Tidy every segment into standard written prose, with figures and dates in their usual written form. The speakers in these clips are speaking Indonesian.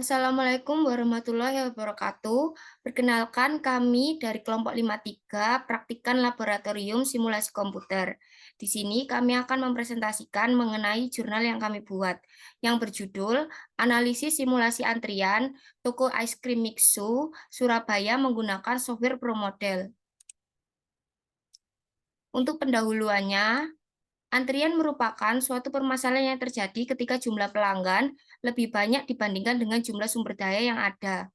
Assalamualaikum warahmatullahi wabarakatuh. Perkenalkan kami dari kelompok 53 Praktikan Laboratorium Simulasi Komputer. Di sini kami akan mempresentasikan mengenai jurnal yang kami buat, yang berjudul Analisis Simulasi Antrian Toko Es Krim Mixu Surabaya menggunakan software ProModel. Untuk pendahuluannya, antrian merupakan suatu permasalahan yang terjadi ketika jumlah pelanggan lebih banyak dibandingkan dengan jumlah sumber daya yang ada,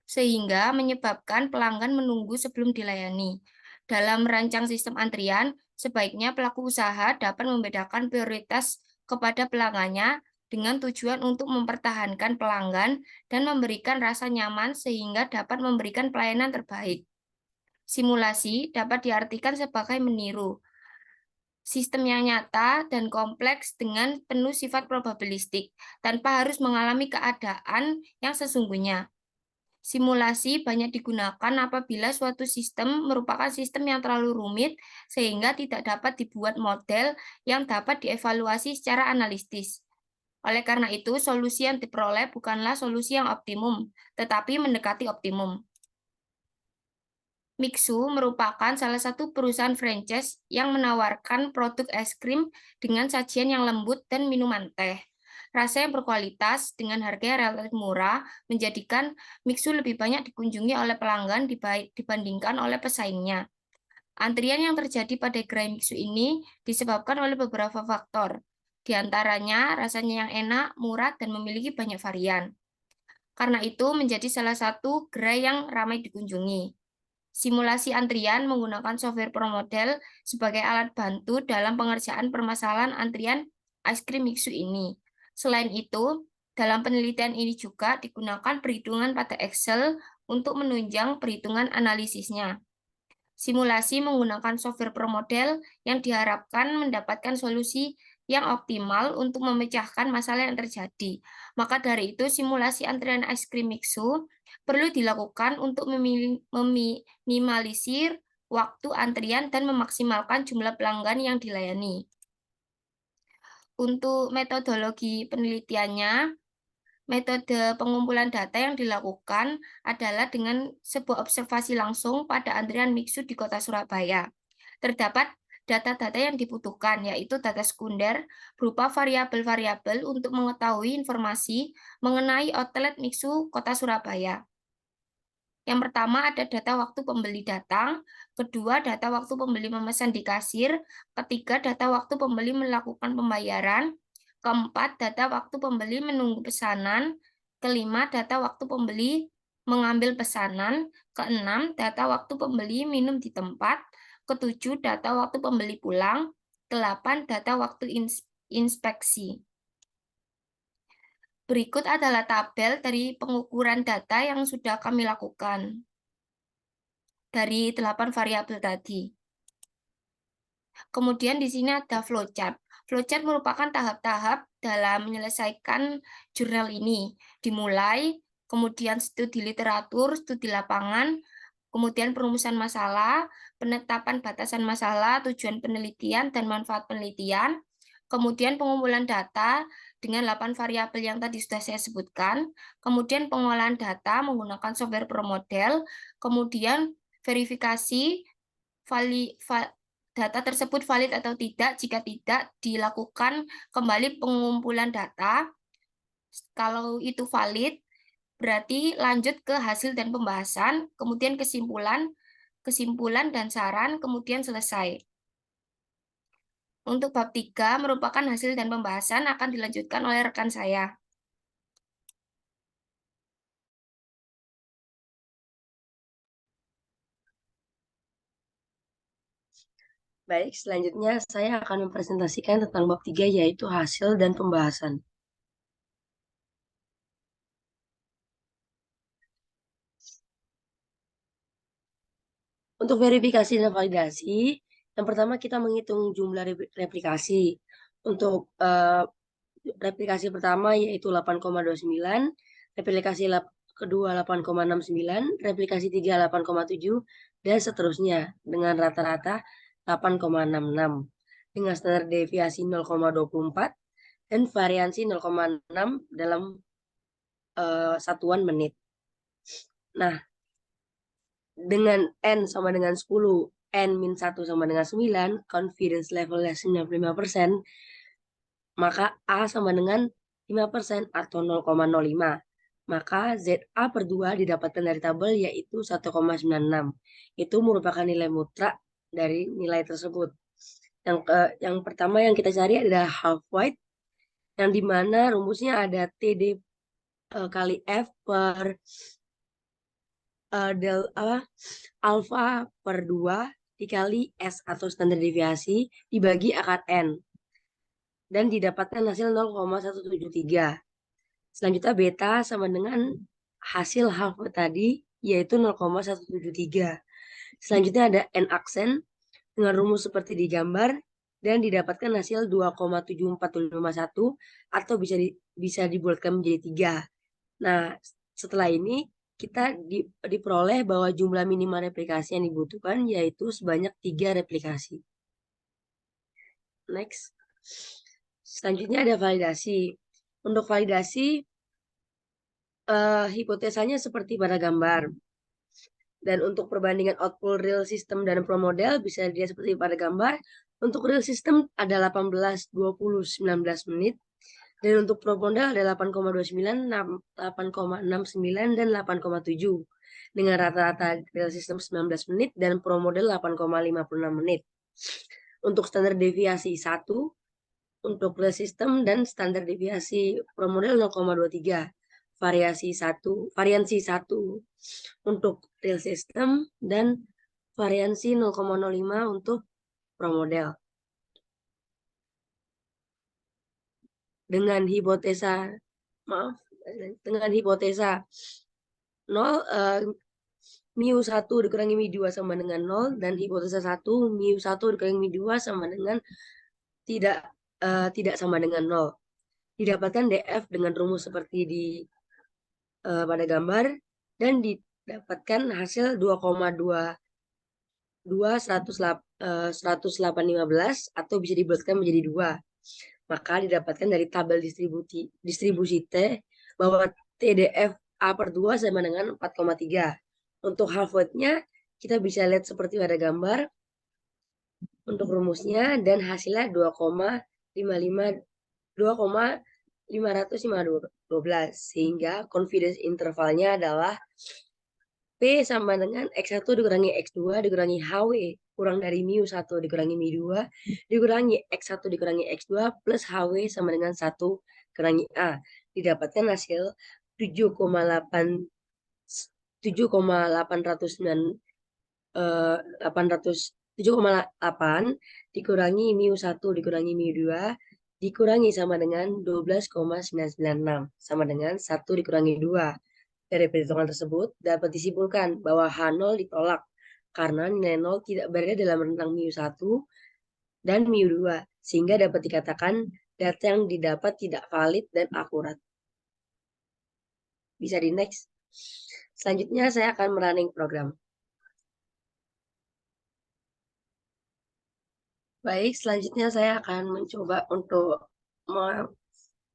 sehingga menyebabkan pelanggan menunggu sebelum dilayani. Dalam merancang sistem antrian, sebaiknya pelaku usaha dapat membedakan prioritas kepada pelanggannya dengan tujuan untuk mempertahankan pelanggan dan memberikan rasa nyaman sehingga dapat memberikan pelayanan terbaik. Simulasi dapat diartikan sebagai meniru sistem yang nyata dan kompleks dengan penuh sifat probabilistik, tanpa harus mengalami keadaan yang sesungguhnya. Simulasi banyak digunakan apabila suatu sistem merupakan sistem yang terlalu rumit sehingga tidak dapat dibuat model yang dapat dievaluasi secara analitis. Oleh karena itu, solusi yang diperoleh bukanlah solusi yang optimum, tetapi mendekati optimum. Mixu merupakan salah satu perusahaan franchise yang menawarkan produk es krim dengan sajian yang lembut dan minuman teh. Rasa yang berkualitas dengan harga yang relatif murah menjadikan Mixu lebih banyak dikunjungi oleh pelanggan dibandingkan oleh pesaingnya. Antrian yang terjadi pada gerai Mixu ini disebabkan oleh beberapa faktor, di antaranya rasanya yang enak, murah, dan memiliki banyak varian. Karena itu menjadi salah satu gerai yang ramai dikunjungi. Simulasi antrian menggunakan software ProModel sebagai alat bantu dalam pengerjaan permasalahan antrian es krim Mixu ini. Selain itu, dalam penelitian ini juga digunakan perhitungan pada Excel untuk menunjang perhitungan analisisnya. Simulasi menggunakan software ProModel yang diharapkan mendapatkan solusi yang optimal untuk memecahkan masalah yang terjadi. Maka dari itu, simulasi antrian es krim Mixu perlu dilakukan untuk meminimalisir waktu antrian dan memaksimalkan jumlah pelanggan yang dilayani. Untuk metodologi penelitiannya, metode pengumpulan data yang dilakukan adalah dengan sebuah observasi langsung pada antrian Mixu di Kota Surabaya. Terdapat data-data yang dibutuhkan, yaitu data sekunder berupa variabel-variabel untuk mengetahui informasi mengenai outlet Mixu Kota Surabaya. Yang pertama ada data waktu pembeli datang, kedua data waktu pembeli memesan di kasir, ketiga data waktu pembeli melakukan pembayaran, keempat data waktu pembeli menunggu pesanan, kelima data waktu pembeli mengambil pesanan, keenam data waktu pembeli minum di tempat, ketujuh data waktu pembeli pulang, delapan data waktu inspeksi. Berikut adalah tabel dari pengukuran data yang sudah kami lakukan dari 8 variabel tadi. Kemudian di sini ada flowchart. Flowchart merupakan tahap-tahap dalam menyelesaikan jurnal ini. Dimulai, kemudian studi literatur, studi lapangan, kemudian perumusan masalah, penetapan batasan masalah, tujuan penelitian, dan manfaat penelitian, kemudian pengumpulan data dengan 8 variabel yang tadi sudah saya sebutkan, kemudian pengolahan data menggunakan software ProModel, kemudian verifikasi data tersebut valid atau tidak. Jika tidak, dilakukan kembali pengumpulan data. Kalau itu valid, berarti lanjut ke hasil dan pembahasan, kemudian kesimpulan dan saran, kemudian selesai. Untuk bab 3 merupakan hasil dan pembahasan akan dilanjutkan oleh rekan saya. Baik, selanjutnya saya akan mempresentasikan tentang bab 3 yaitu hasil dan pembahasan. Untuk verifikasi dan validasi, yang pertama kita menghitung jumlah replikasi. Untuk replikasi pertama yaitu 8,29, replikasi kedua 8,69, replikasi 3 8,7, dan seterusnya dengan rata-rata 8,66 dengan standar deviasi 0,24 dan variansi 0,6 dalam satuan menit. Nah, dengan N sama dengan 10, N-1 sama dengan 9, confidence levelnya 95%, maka A sama dengan 5% atau 0,05. Maka ZA per 2 didapatkan dari tabel yaitu 1,96. Itu merupakan nilai mutlak dari nilai tersebut. Yang pertama yang kita cari adalah half white, yang dimana rumusnya ada TD kali F per alfa per 2 dikali S atau standar deviasi dibagi akar N. Dan didapatkan hasil 0,173. Selanjutnya beta sama dengan hasil half tadi, yaitu 0,173. Selanjutnya ada N aksen dengan rumus seperti di gambar, dan didapatkan hasil 2,74051 atau bisa dibulatkan menjadi 3. Nah, setelah ini kita diperoleh bahwa jumlah minimal replikasi yang dibutuhkan yaitu sebanyak 3 replikasi. Next. Selanjutnya ada validasi. Untuk validasi, hipotesanya seperti pada gambar. Dan untuk perbandingan output real system dan pro model bisa dilihat seperti pada gambar. Untuk real system ada 18, 20, 19 menit. Dan untuk pro model ada 8,29, 8,69, dan 8,7. Dengan rata-rata real system 19 menit dan pro model 8,56 menit. Untuk standar deviasi 1, untuk real system dan standar deviasi pro model 0,23. Variansi 1 untuk real system dan variansi 0,05 untuk pro model. Dengan hipotesa 0, mu1 dikurangi mu2 sama dengan 0, dan hipotesa 1 mu1 dikurangi mu2 sama dengan tidak sama dengan 0. Didapatkan DF dengan rumus seperti di pada gambar, dan didapatkan hasil 2,2 10815 atau bisa dibulatkan menjadi 2. Maka didapatkan dari tabel distribusi T bahwa TDF A per 2 sama dengan 4,3. Untuk half weight-nya kita bisa lihat seperti pada gambar untuk rumusnya, dan hasilnya 2,512, sehingga confidence intervalnya adalah P sama dengan X1 dikurangi X2 dikurangi HW kurang dari mu1 dikurangi mu2 dikurangi X1 dikurangi X2 plus HW sama dengan 1 kurangi A. Didapatkan hasil 7,809 dikurangi mu1 dikurangi mu2 dikurangi sama dengan 12,996 sama dengan 1 dikurangi 2. Dari perhitungan tersebut dapat disimpulkan bahwa H0 ditolak karena nilai 0 tidak berada dalam rentang mu1 dan mu2, sehingga dapat dikatakan data yang didapat tidak valid dan akurat. Bisa di next. Selanjutnya saya akan merunning program. Baik, selanjutnya saya akan mencoba untuk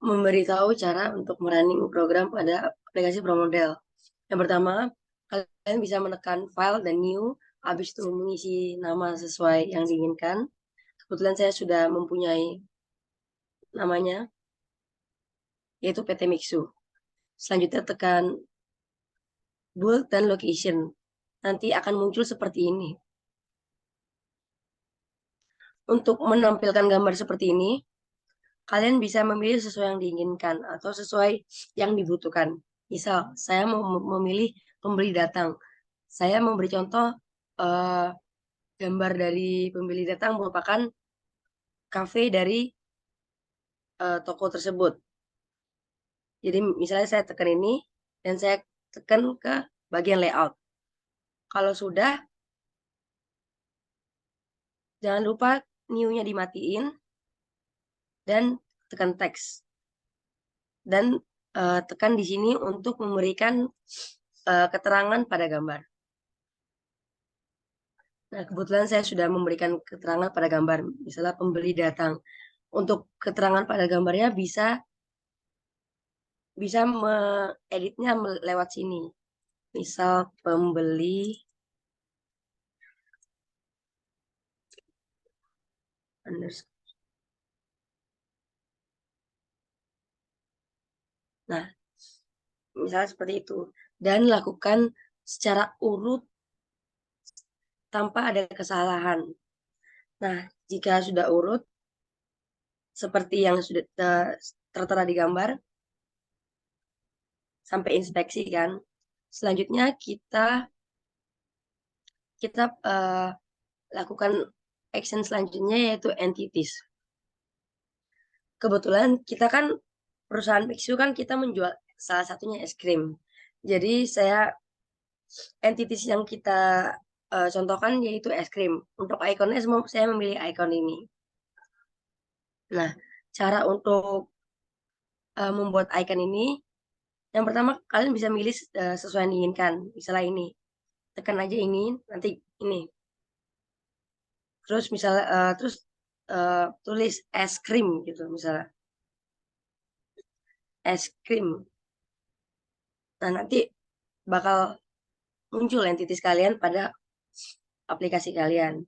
memberitahu cara untuk merunning program pada aplikasi ProModel. Yang pertama, kalian bisa menekan file dan new, habis itu mengisi nama sesuai yang diinginkan. Kebetulan saya sudah mempunyai namanya, yaitu PT Mixu. Selanjutnya tekan bulk dan location. Nanti akan muncul seperti ini. Untuk menampilkan gambar seperti ini, kalian bisa memilih sesuai yang diinginkan atau sesuai yang dibutuhkan. Misal, saya mau memilih pembeli datang. Saya memberi contoh gambar dari pembeli datang merupakan kafe dari toko tersebut. Jadi misalnya saya tekan ini dan saya tekan ke bagian layout. Kalau sudah, jangan lupa new-nya dimatiin dan tekan teks. Dan tekan di sini untuk memberikan keterangan pada gambar. Nah, kebetulan saya sudah memberikan keterangan pada gambar. Misalnya pembeli datang. Untuk keterangan pada gambarnya bisa bisa mengeditnya lewat sini. Misal pembeli underscore. Nah, misalnya seperti itu. Dan lakukan secara urut tanpa ada kesalahan. Nah, jika sudah urut, seperti yang sudah tertera di gambar, sampai inspeksi kan. Selanjutnya kita lakukan action selanjutnya yaitu entities. Kebetulan kita kan perusahaan Pixu kan kita menjual salah satunya es krim. Jadi entities yang kita contohkan yaitu es krim. Untuk ikonnya saya memilih ikon ini. Nah, cara untuk membuat icon ini, yang pertama kalian bisa milih sesuai yang diinginkan. Misalnya ini, tekan aja ini, nanti ini. Terus misalnya tulis es krim gitu misalnya. Es krim. Nah, nanti bakal muncul entitas kalian pada aplikasi kalian.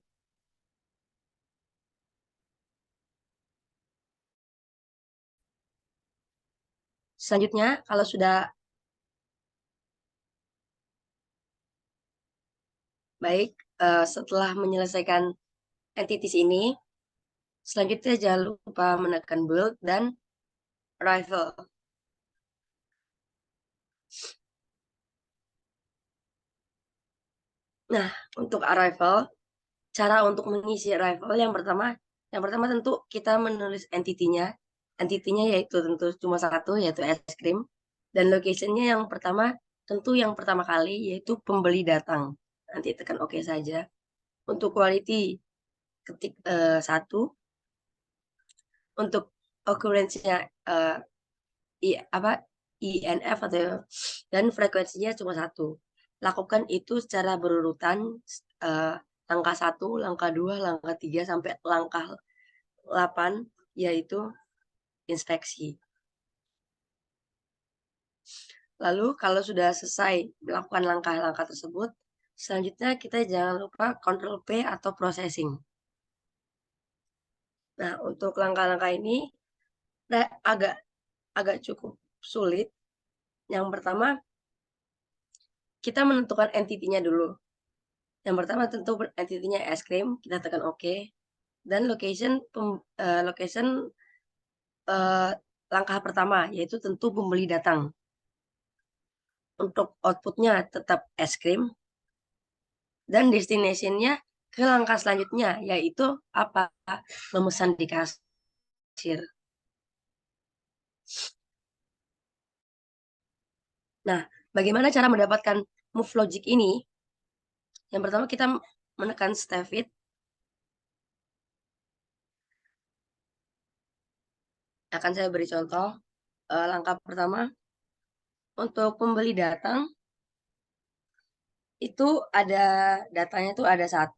Selanjutnya, kalau sudah baik, setelah menyelesaikan entitas ini, selanjutnya jangan lupa menekan build dan arrival. Nah, untuk arrival, cara untuk mengisi arrival yang pertama tentu kita menulis entitinya. Entitinya yaitu tentu cuma satu, yaitu es krim. Dan locationnya yang pertama, tentu yang pertama kali, yaitu pembeli datang. Nanti tekan OK saja. Untuk quality, ketik satu. Untuk occurrence-nya apa INF dan frekuensinya cuma satu. Lakukan itu secara berurutan, langkah 1, langkah 2, langkah 3 sampai langkah 8, yaitu inspeksi. Lalu kalau sudah selesai melakukan langkah-langkah tersebut, selanjutnya kita jangan lupa Ctrl P atau processing. Nah, untuk langkah-langkah ini agak agak cukup sulit. Yang pertama, kita menentukan entitinya dulu. Yang pertama tentu entitinya es krim, kita tekan OK. Dan location langkah pertama, yaitu tentu pembeli datang. Untuk outputnya tetap es krim. Dan destination-nya ke langkah selanjutnya, yaitu apa? Memesan di kasir. Nah, bagaimana cara mendapatkan move logic ini? Yang pertama kita menekan step it. Akan saya beri contoh. Langkah pertama, untuk pembeli datang, itu ada datanya itu ada 1,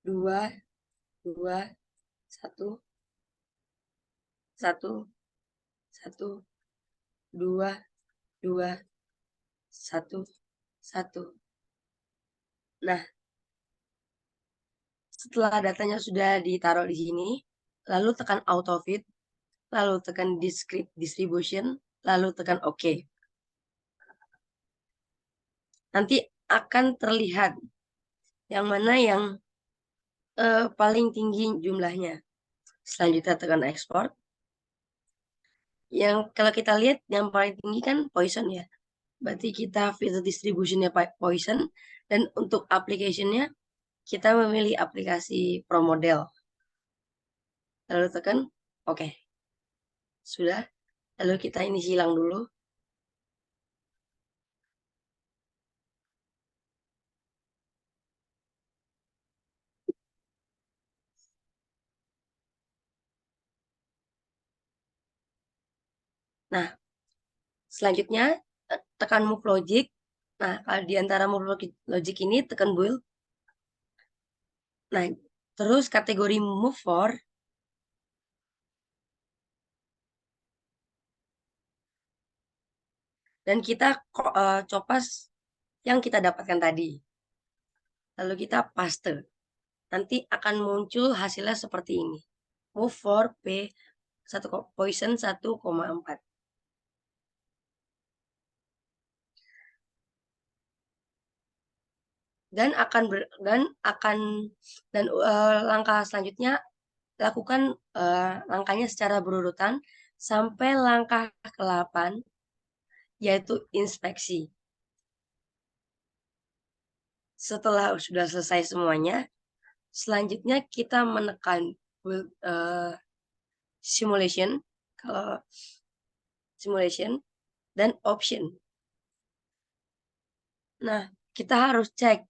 2, 2, 1, 1, 1, 2, 2, 1, 1. Nah, setelah datanya sudah ditaruh di sini, lalu tekan auto fit, lalu tekan discrete distribution, lalu tekan OK. Nanti akan terlihat yang mana yang paling tinggi jumlahnya. Selanjutnya tekan export. Yang kalau kita lihat yang paling tinggi kan Poison ya. Berarti kita filter distributionnya Poison. Dan untuk application-nya kita memilih aplikasi ProModel. Lalu tekan OK. Sudah. Lalu kita ini silang dulu. Nah, selanjutnya tekan move logic. Nah, kalau di antara move logic ini tekan build. Nah, terus kategori move for Dan kita copas yang kita dapatkan tadi. Lalu kita paste. Nanti akan muncul hasilnya seperti ini. Move for P poison 1,4. Dan langkah selanjutnya lakukan langkahnya secara berurutan sampai langkah ke-8, yaitu inspeksi. Setelah sudah selesai semuanya, selanjutnya kita menekan simulation, kalau simulation dan option. Nah, kita harus cek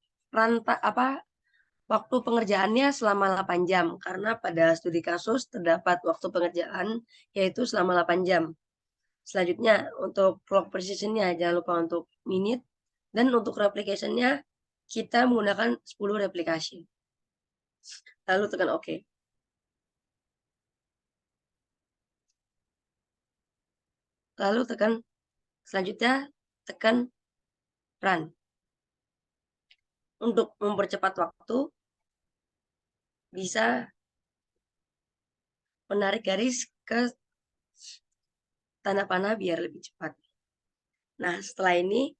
waktu pengerjaannya selama 8 jam, karena pada studi kasus terdapat waktu pengerjaan yaitu selama 8 jam. Selanjutnya, untuk clock precision-nya jangan lupa untuk minute, dan untuk replication-nya kita menggunakan 10 replication. Lalu tekan OK. Lalu selanjutnya tekan run. Untuk mempercepat waktu, bisa menarik garis ke tanda panah biar lebih cepat. Nah, setelah ini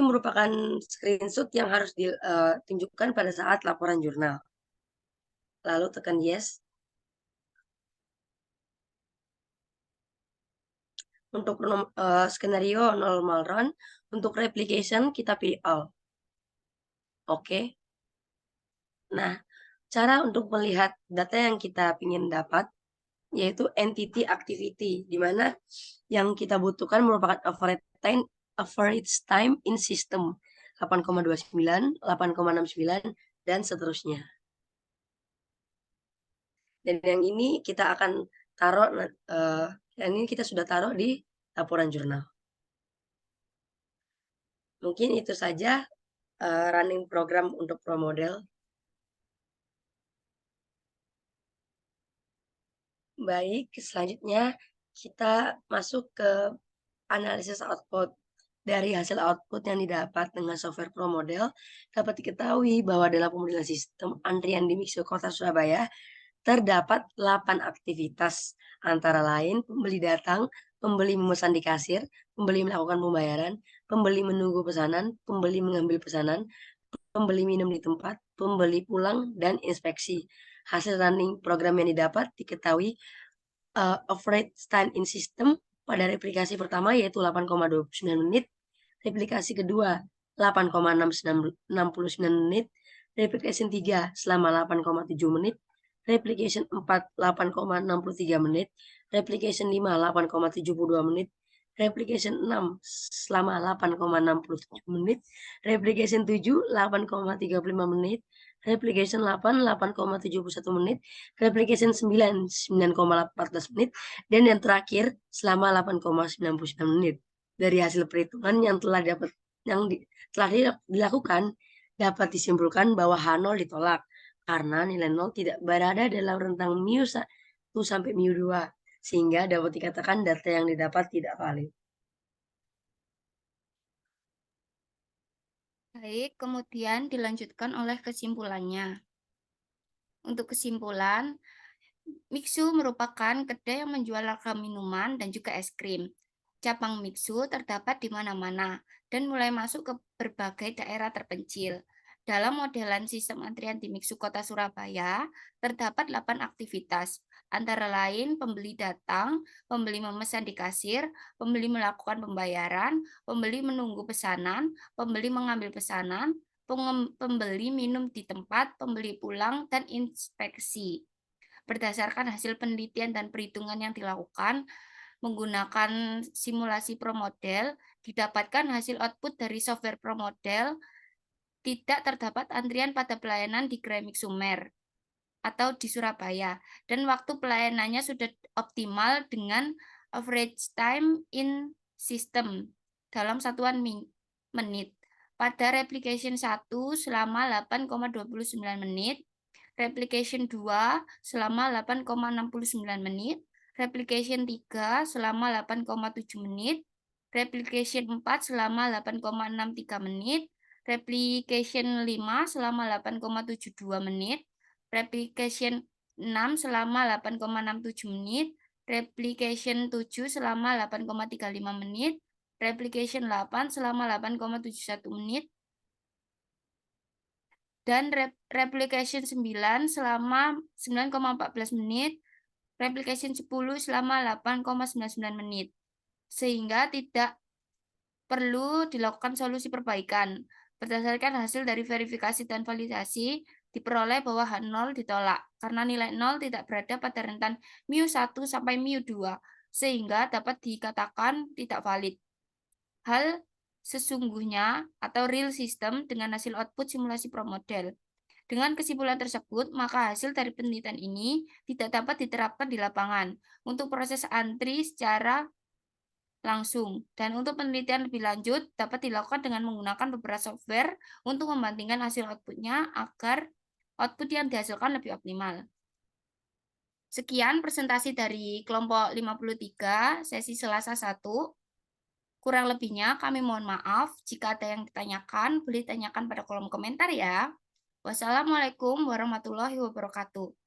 merupakan screenshot yang harus ditunjukkan pada saat laporan jurnal. Lalu tekan yes. Untuk skenario normal run, untuk replication kita pilih all. Oke. Nah, cara untuk melihat data yang kita ingin dapat yaitu entity activity, di mana yang kita butuhkan merupakan average time in system 8,29, 8,69, dan seterusnya. Dan yang ini kita akan taruh, yang ini kita sudah taruh di laporan jurnal. Mungkin itu saja running program untuk ProModel. Baik, selanjutnya kita masuk ke analisis output. Dari hasil output yang didapat dengan software ProModel, dapat diketahui bahwa dalam pemodelan sistem antrian di Mixio Kota Surabaya terdapat 8 aktivitas, antara lain pembeli datang, pembeli memesan di kasir, pembeli melakukan pembayaran, pembeli menunggu pesanan, pembeli mengambil pesanan, pembeli minum di tempat, pembeli pulang, dan inspeksi. Hasil running program yang didapat diketahui average time in system pada replikasi pertama yaitu 8,29 menit, replikasi kedua 8,69 menit, replication 3 selama 8,7 menit, replication 4 8,63 menit, replication 5 8,72 menit, replication 6 selama 8,67 menit, replication 7 8,35 menit, replication 8 8,71 menit, replication 9 9,14 menit, dan yang terakhir selama 8,99 menit. Dari hasil perhitungan yang telah dilakukan, dapat disimpulkan bahwa H0 ditolak karena nilai 0 tidak berada dalam rentang mu1 sampai mu2, sehingga dapat dikatakan data yang didapat tidak valid. Baik, kemudian dilanjutkan oleh kesimpulannya. Untuk kesimpulan, Mixu merupakan kedai yang menjual ragam minuman dan juga es krim. Cabang Mixu terdapat di mana-mana dan mulai masuk ke berbagai daerah terpencil. Dalam modelan sistem antrian di Mixu Kota Surabaya, terdapat 8 aktivitas, antara lain pembeli datang, pembeli memesan di kasir, pembeli melakukan pembayaran, pembeli menunggu pesanan, pembeli mengambil pesanan, pembeli minum di tempat, pembeli pulang, dan inspeksi. Berdasarkan hasil penelitian dan perhitungan yang dilakukan menggunakan simulasi ProModel, didapatkan hasil output dari software ProModel tidak terdapat antrian pada pelayanan di Gremik Sumer atau di Surabaya, dan waktu pelayanannya sudah optimal dengan average time in system dalam satuan menit. Pada replication 1 selama 8,29 menit, replication 2 selama 8,69 menit, replication 3 selama 8,7 menit, replication 4 selama 8,63 menit, replication 5 selama 8,72 menit, replication 6 selama 8,67 menit, replication 7 selama 8,35 menit, replication 8 selama 8,71 menit, dan replication 9 selama 9,14 menit, replication 10 selama 8,99 menit. Sehingga tidak perlu dilakukan solusi perbaikan. Berdasarkan hasil dari verifikasi dan validasi, diperoleh bahwa H0 ditolak karena nilai 0 tidak berada pada rentan mu1 sampai mu2, sehingga dapat dikatakan tidak valid. Hal sesungguhnya atau real system dengan hasil output simulasi promodel. Dengan kesimpulan tersebut, maka hasil dari penelitian ini tidak dapat diterapkan di lapangan untuk proses antri secara langsung. Dan untuk penelitian lebih lanjut, dapat dilakukan dengan menggunakan beberapa software untuk membandingkan hasil outputnya agar output yang dihasilkan lebih optimal. Sekian presentasi dari kelompok 53, sesi Selasa 1. Kurang lebihnya kami mohon maaf. Jika ada yang ditanyakan, boleh ditanyakan pada kolom komentar ya. Wassalamualaikum warahmatullahi wabarakatuh.